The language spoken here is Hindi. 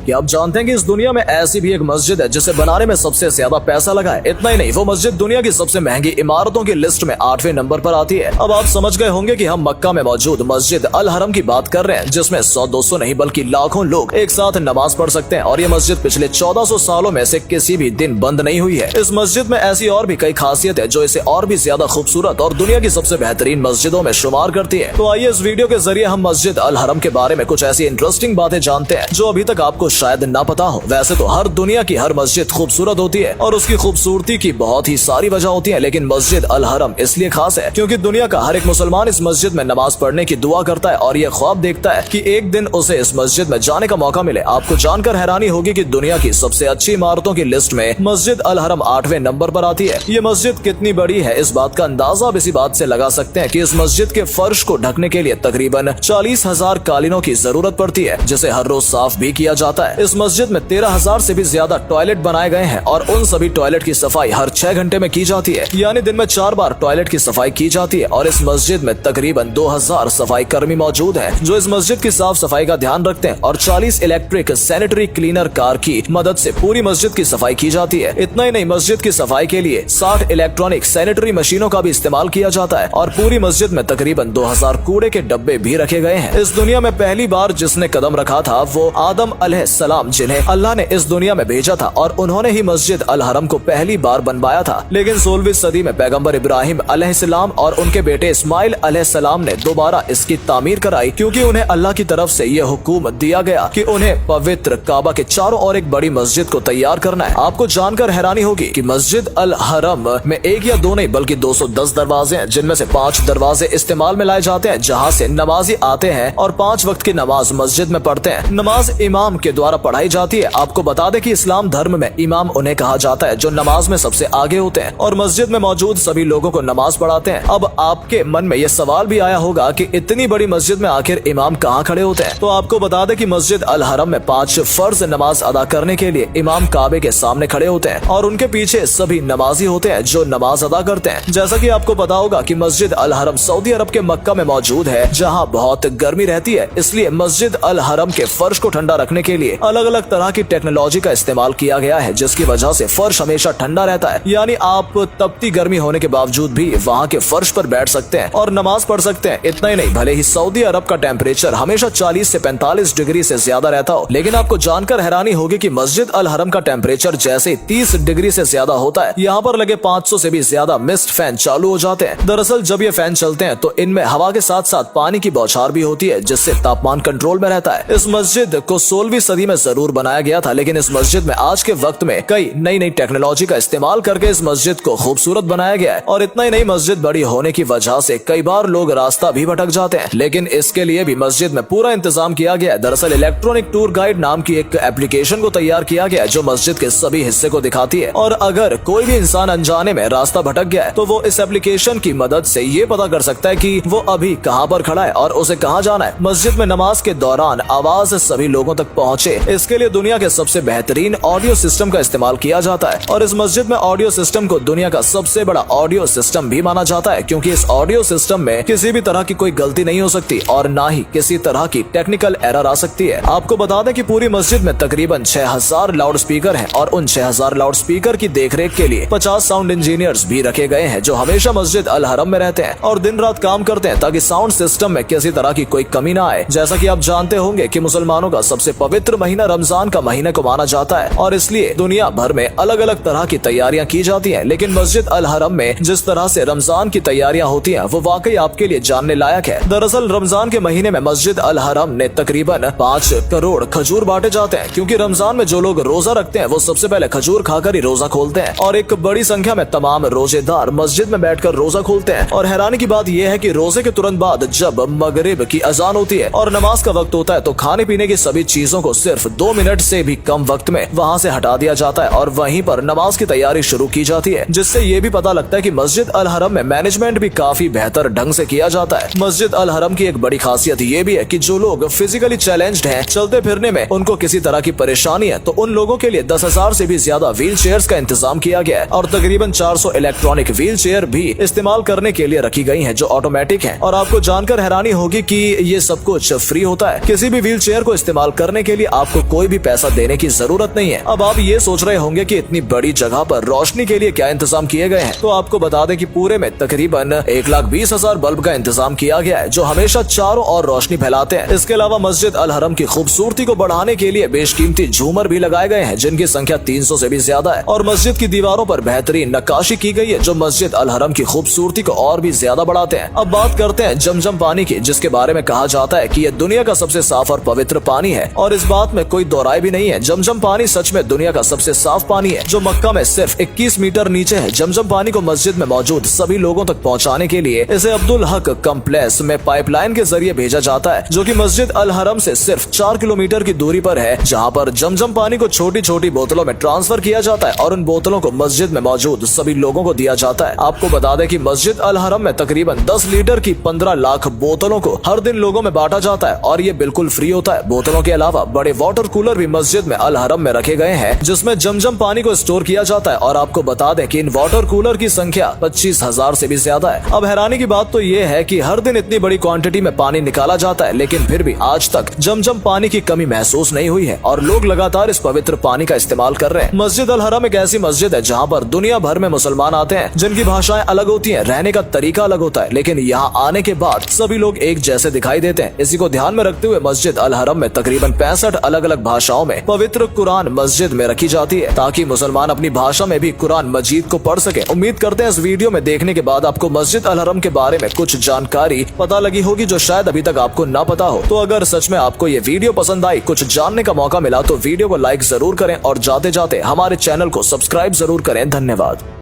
कि आप जानते हैं कि इस दुनिया में ऐसी भी एक मस्जिद है जिसे बनाने में सबसे ज्यादा पैसा लगा है। इतना ही नहीं, वो मस्जिद दुनिया की सबसे महंगी इमारतों की लिस्ट में 8वें नंबर पर आती है। अब आप समझ गए होंगे कि हम मक्का में मौजूद मस्जिद अल हरम की बात कर रहे हैं, जिसमें 100-200 नहीं बल्कि लाखों लोग एक साथ नमाज पढ़ सकते हैं। और ये मस्जिद पिछले 1400 सालों में से किसी भी दिन बंद नहीं हुई है। इस मस्जिद में ऐसी और भी कई खासियत है जो इसे और भी ज्यादा खूबसूरत और दुनिया की सबसे बेहतरीन मस्जिदों में शुमार करती है। तो आइए इस वीडियो के जरिए हम मस्जिद अल हरम के बारे में कुछ ऐसी इंटरेस्टिंग बातें जानते हैं जो अभी तक आपको शायद ना पता हो। वैसे तो हर दुनिया की हर मस्जिद खूबसूरत होती है और उसकी खूबसूरती की बहुत ही सारी वजह होती है, लेकिन मस्जिद अल हरम इसलिए खास है क्योंकि दुनिया का हर एक मुसलमान इस मस्जिद में नमाज पढ़ने की दुआ करता है और ये ख्वाब देखता है कि एक दिन उसे इस मस्जिद में जाने का मौका मिले। आपको जानकर हैरानी होगी कि दुनिया की सबसे अच्छी इमारतों की लिस्ट में मस्जिद अल हरम 8वें नंबर पर आती है। ये मस्जिद कितनी बड़ी है इस बात का अंदाजा आप इसी बात से लगा सकते हैं कि इस मस्जिद के फर्श को ढकने के लिए तकरीबन 40,000 कालीनों की जरूरत पड़ती है, जिसे हर रोज साफ भी किया जाता है। इस मस्जिद में 13,000 से भी ज्यादा टॉयलेट बनाए गए हैं और उन सभी टॉयलेट की सफाई हर 6 घंटे में की जाती है, यानी दिन में 4 बार टॉयलेट की सफाई की जाती है। और इस मस्जिद में तकरीबन 2000 सफाई कर्मी मौजूद हैं जो इस मस्जिद की साफ सफाई का ध्यान रखते हैं और 40 इलेक्ट्रिक सैनिटरी क्लीनर कार की मदद से पूरी मस्जिद की सफाई की जाती है। इतना ही नहीं, मस्जिद की सफाई के लिए 60 इलेक्ट्रॉनिक सैनिटरी मशीनों का भी इस्तेमाल किया जाता है और पूरी मस्जिद में तकरीबन 2000 कूड़े के डब्बे भी रखे गए हैं। इस दुनिया में पहली बार जिसने कदम रखा था वो आदम अलैहिस्सलाम, जिन्हें अल्लाह ने इस दुनिया में भेजा था और उन्होंने ही मस्जिद अल हरम को पहली बार बनवाया था। लेकिन 16वीं सदी में पैगंबर इब्राहिम अलैहिस्सलाम और उनके बेटे इस्माइल अलैहिस्सलाम ने दोबारा इसकी तामीर कराई, क्योंकि उन्हें अल्लाह की तरफ से यह हुक्म दिया गया कि उन्हें पवित्र काबा के चारों ओर एक बड़ी मस्जिद को तैयार करना है। आपको जानकर हैरानी होगी कि मस्जिद अल हरम में एक या दो नहीं बल्कि 210 दरवाजे हैं, जिनमें से 5 दरवाजे इस्तेमाल में लाए जाते हैं जहाँ से नमाजी आते हैं और 5 वक्त की नमाज मस्जिद में पढ़ते हैं। नमाज इमाम के द्वारा पढ़ाई जाती है। आपको बता दें कि इस्लाम धर्म में इमाम उन्हें कहा जाता है जो नमाज में सबसे आगे होते हैं और मस्जिद में मौजूद सभी लोगों को नमाज पढ़ाते हैं। अब आपके मन में यह सवाल भी आया होगा कि इतनी बड़ी मस्जिद में आखिर इमाम कहाँ खड़े होते हैं। तो आपको बता दें कि मस्जिद अल हरम में 5 फर्ज नमाज अदा करने के लिए इमाम काबे के सामने खड़े होते हैं और उनके पीछे सभी नमाजी होते हैं जो नमाज अदा करते हैं। जैसा कि आपको पता होगा कि मस्जिद अल हरम सऊदी अरब के मक्का में मौजूद है, जहाँ बहुत गर्मी रहती है। इसलिए मस्जिद अल हरम के फर्श को ठंडा रखने के लिए अलग अलग तरह की टेक्नोलॉजी का इस्तेमाल किया गया है, जिसकी वजह से फर्श हमेशा ठंडा रहता है। यानी आप तपती गर्मी होने के बावजूद भी वहाँ के फर्श पर बैठ सकते हैं और नमाज पढ़ सकते हैं। इतना ही नहीं, भले ही सऊदी अरब का टेम्परेचर हमेशा 40 से 45 डिग्री से ज्यादा रहता हो, लेकिन आपको जानकर हैरानी होगी कि मस्जिद अल हरम का टेम्परेचर जैसे 30 डिग्री से ज्यादा होता है, यहाँ पर लगे 500 से भी ज्यादा मिस्ट फैन चालू हो जाते हैं। दरअसल जब ये फैन चलते हैं तो इनमें हवा के साथ साथ पानी की बौछार भी होती है, जिससे तापमान कंट्रोल में रहता है। इस मस्जिद को 16वीं सदी में जरूर बनाया गया था, लेकिन इस मस्जिद में आज के वक्त में कई नई नई टेक्नोलॉजी का इस्तेमाल करके इस मस्जिद को खूबसूरत बनाया गया है। और इतना ही नहीं, मस्जिद बड़ी होने की वजह से कई बार लोग रास्ता भी भटक जाते हैं, लेकिन इसके लिए भी मस्जिद में पूरा इंतजाम किया गया है। दरअसल इलेक्ट्रॉनिक टूर गाइड नाम की एक एप्लीकेशन को तैयार किया गया है जो मस्जिद के सभी हिस्से को दिखाती है, और अगर कोई भी इंसान अनजाने में रास्ता भटक गया है तो वो इस एप्लीकेशन की मदद से ये पता कर सकता है कि वो अभी कहाँ पर खड़ा है और उसे कहाँ जाना है। मस्जिद में नमाज के दौरान आवाज सभी लोगों तक पहुँचे, इसके लिए दुनिया के सबसे बेहतरीन ऑडियो सिस्टम का इस्तेमाल किया जाता है। और इस मस्जिद में ऑडियो सिस्टम को दुनिया का सबसे बड़ा ऑडियो सिस्टम भी माना जाता है, क्योंकि इस ऑडियो सिस्टम में किसी भी तरह की कोई गलती नहीं हो सकती और ना ही किसी तरह की टेक्निकल एरर आ सकती है। आपको बता दें कि पूरी मस्जिद में तकरीबन 6000 लाउड स्पीकर हैं और उन 6000 लाउड स्पीकर की देखरेख के लिए 50 साउंड इंजीनियर्स भी रखे गए हैं जो हमेशा मस्जिद अल हरम में रहते हैं और दिन रात काम करते हैं ताकि साउंड सिस्टम में किसी तरह की कोई कमी ना आए। जैसा कि आप जानते होंगे कि मुसलमानों का सबसे पवित्र महीना रमजान का महीने को माना जाता है और इसलिए दुनिया भर में अलग अलग तरह की तैयारियां की जाती हैं, लेकिन मस्जिद अल हरम में जिस तरह से रमजान की तैयारियां होती हैं वो वाकई आपके लिए जानने लायक है। दरअसल रमजान के महीने में मस्जिद अल हरम ने तकरीबन 5 करोड़ खजूर बांटे जाते हैं, क्योंकि रमजान में जो लोग रोजा रखते हैं वो सबसे पहले खजूर खाकर ही रोजा खोलते हैं और एक बड़ी संख्या में तमाम रोजेदार मस्जिद में बैठकर रोजा खोलते हैं। और हैरानी की बात यह है कि रोजे के तुरंत बाद जब मगरिब की अजान होती है और नमाज का वक्त होता है तो खाने पीने की सभी चीजों को सिर्फ 2 मिनट से भी कम वक्त में वहाँ से हटा दिया जाता है और वहीं पर नमाज की तैयारी शुरू की जाती है, जिससे ये भी पता लगता है कि मस्जिद अल हरम में मैनेजमेंट भी काफी बेहतर ढंग से किया जाता है। मस्जिद अल हरम की एक बड़ी खासियत ये भी है कि जो लोग फिजिकली चैलेंज्ड हैं, चलते फिरने में उनको किसी तरह की परेशानी है, तो उन लोगों के लिए 10,000 से भी ज्यादा व्हील चेयर्स का इंतजाम किया गया है और तकरीबन 400 इलेक्ट्रॉनिक व्हील चेयर भी इस्तेमाल करने के लिए रखी गई हैं जो ऑटोमेटिक हैं। और आपको जानकर हैरानी होगी कि ये सब कुछ फ्री होता है। किसी भी व्हील चेयर को इस्तेमाल करने के लिए आपको कोई भी पैसा देने की जरूरत नहीं है। अब आप ये सोच रहे होंगे कि इतनी बड़ी जगह पर रोशनी के लिए क्या इंतजाम किए गए हैं, तो आपको बता दें कि पूरे में तकरीबन 1,20,000 बल्ब का इंतजाम किया गया है, जो हमेशा चारों ओर रोशनी फैलाते हैं। इसके अलावा मस्जिद अल हरम की खूबसूरती को बढ़ाने के लिए बेशकीमती झूमर भी लगाए गए हैं, जिनकी संख्या 300 से भी ज्यादा है। और मस्जिद की दीवारों पर बेहतरीन नक्काशी की गई है, जो मस्जिद अल हरम की खूबसूरती को और भी ज्यादा बढ़ाते हैं। अब बात करते हैं जमजम पानी की, जिसके बारे में कहा जाता है कि यह दुनिया का सबसे साफ और पवित्र पानी है, और इस बात में कोई दो राय भी नहीं है। जमजम पानी सच में दुनिया का सबसे साफ पानी है, जो मक्का में सिर्फ 21 मीटर नीचे है। जमजम पानी को मस्जिद में मौजूद सभी लोगों तक पहुंचाने के लिए इसे अब्दुल हक कम्प्लेक्स में पाइपलाइन के जरिए भेजा जाता है, जो कि मस्जिद अल हरम से सिर्फ 4 किलोमीटर की दूरी पर है, जहां पर जमजम पानी को छोटी छोटी बोतलों में ट्रांसफर किया जाता है और उन बोतलों को मस्जिद में मौजूद सभी लोगों को दिया जाता है। आपको बता दें कि मस्जिद अल हरम में तकरीबन 10 लीटर की 15 लाख बोतलों को हर दिन लोगों में बांटा जाता है, और ये बिल्कुल फ्री होता है। बोतलों के अलावा बड़े वाटर कूलर भी मस्जिद में अल हरम में रखे गए हैं, जिसमें जमजम पानी को स्टोर किया जाता है। और आपको बता दें कि इन वाटर कूलर की संख्या 25,000 से भी ज्यादा है। अब हैरानी की बात तो ये है कि हर दिन इतनी बड़ी क्वांटिटी में पानी निकाला जाता है, लेकिन फिर भी आज तक जमजम पानी की कमी महसूस नहीं हुई है, और लोग लगातार इस पवित्र पानी का इस्तेमाल कर रहे हैं। मस्जिद अल हरम एक ऐसी मस्जिद है जहाँ पर दुनिया भर में मुसलमान आते हैं, जिनकी भाषाएं अलग होती हैं, रहने का तरीका अलग होता है, लेकिन यहाँ आने के बाद सभी लोग एक जैसे दिखाई देते हैं। इसी को ध्यान में रखते हुए मस्जिद अल हरम में तकरीबन 65 अलग अलग भाषाओं में पवित्र कुरान मस्जिद में रखी जाती है, ताकि मुसलमान अपनी भाषा में भी कुरान मजीद को पढ़ सके। उम्मीद करते हैं इस वीडियो में देखने के बाद आपको मस्जिद अल हरम के बारे में कुछ जानकारी पता लगी होगी, जो शायद अभी तक आपको ना पता हो। तो अगर सच में आपको ये वीडियो पसंद आई, कुछ जानने का मौका मिला, तो वीडियो को लाइक जरूर करें और जाते जाते हमारे चैनल को सब्सक्राइब जरूर करें। धन्यवाद।